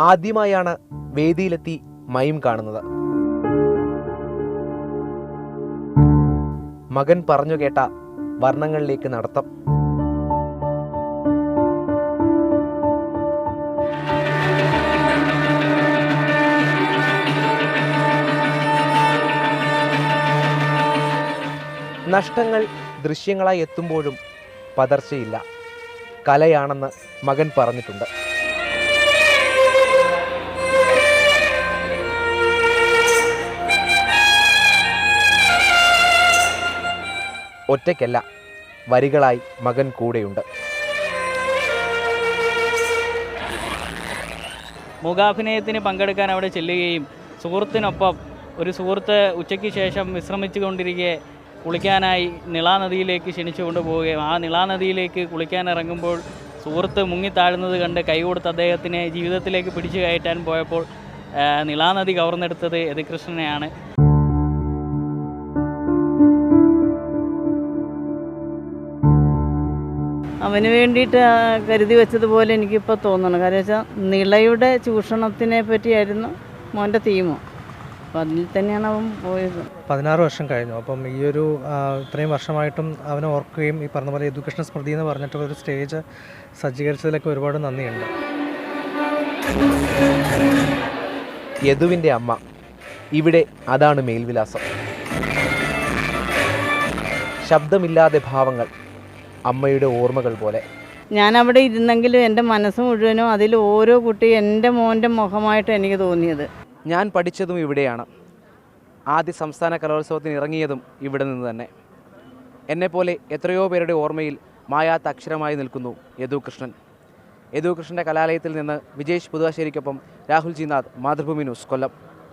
ആദ്യമായാണ് വേദിയിലെത്തി മൈം കാണുന്നത്. മകൻ പറഞ്ഞു കേട്ട വർണ്ണങ്ങളിലേക്ക് നടത്തം. നഷ്ടങ്ങൾ ദൃശ്യങ്ങളായി എത്തുമ്പോഴും പതർച്ചയില്ല. കലയാണെന്ന് മകൻ പറഞ്ഞിട്ടുണ്ട്. ഒറ്റയ്ക്കല്ല, വരികളായി മകൻ കൂടെയുണ്ട്. മൂകാഭിനയത്തിന് പങ്കെടുക്കാൻ അവിടെ ചെല്ലുകയും സുഹൃത്തിനൊപ്പം ഒരു സുഹൃത്ത് ഉച്ചയ്ക്ക് ശേഷം വിശ്രമിച്ചുകൊണ്ടിരിക്കെ കുളിക്കാനായി നിളാനദിയിലേക്ക് ക്ഷണിച്ചുകൊണ്ട് പോവുകയും ആ നിളാനദിയിലേക്ക് കുളിക്കാൻ ഇറങ്ങുമ്പോൾ സുഹൃത്ത് മുങ്ങിത്താഴുന്നത് കണ്ട് കൈ കൊടുത്ത് അദ്ദേഹത്തിനെ ജീവിതത്തിലേക്ക് പിടിച്ചു കയറ്റാൻ പോയപ്പോൾ നിളാനദി കവർന്നെടുത്തത് യദുകൃഷ്ണനെയാണ്. അവന് വേണ്ടിയിട്ട് കരുതി വെച്ചതുപോലെ എനിക്കിപ്പോൾ തോന്നണം. കാരണം വെച്ചാൽ നിളയുടെ ചൂഷണത്തിനെ പറ്റിയായിരുന്നു മോൻ്റെ തീമ്. അപ്പം അതിൽ തന്നെയാണ് അവൻ പോയത്. 16 വർഷം കഴിഞ്ഞു. അപ്പം ഈ ഒരു ഇത്രയും വർഷമായിട്ടും അവനെ ഓർക്കുകയും ഈ പറഞ്ഞ പോലെ യദുകൃഷ്ണ സ്മൃതി എന്ന് പറഞ്ഞിട്ടുള്ള ഒരു സ്റ്റേജ് സജ്ജീകരിച്ചതിലൊക്കെ ഒരുപാട് നന്ദിയുണ്ട്. യദുവിൻ്റെ അമ്മ ഇവിടെ അതാണ് മേൽവിലാസം. ശബ്ദമില്ലാതെ ഭാവങ്ങൾ, അമ്മയുടെ ഓർമ്മകൾ പോലെ. ഞാൻ അവിടെ ഇരുന്നെങ്കിലും എൻ്റെ മനസ്സ് മുഴുവനും അതിൽ ഓരോ കുട്ടി എൻ്റെ മോൻ്റെ മുഖമായിട്ട് എനിക്ക് തോന്നിയത്. ഞാൻ പഠിച്ചതും ഇവിടെയാണ്. ആദ്യ സംസ്ഥാന കലോത്സവത്തിന് ഇറങ്ങിയതും ഇവിടെ നിന്ന് തന്നെ. എന്നെപ്പോലെ എത്രയോ പേരുടെ ഓർമ്മയിൽ മായാത്ത അക്ഷരമായി നിൽക്കുന്നു യദുകൃഷ്ണൻ. യദുകൃഷ്ണൻ്റെ കലാലയത്തിൽ നിന്ന് വിജേഷ് പുതുവാശ്ശേരിക്കൊപ്പം രാഹുൽ ജിനാഥ്, മാതൃഭൂമി ന്യൂസ്, കൊല്ലം.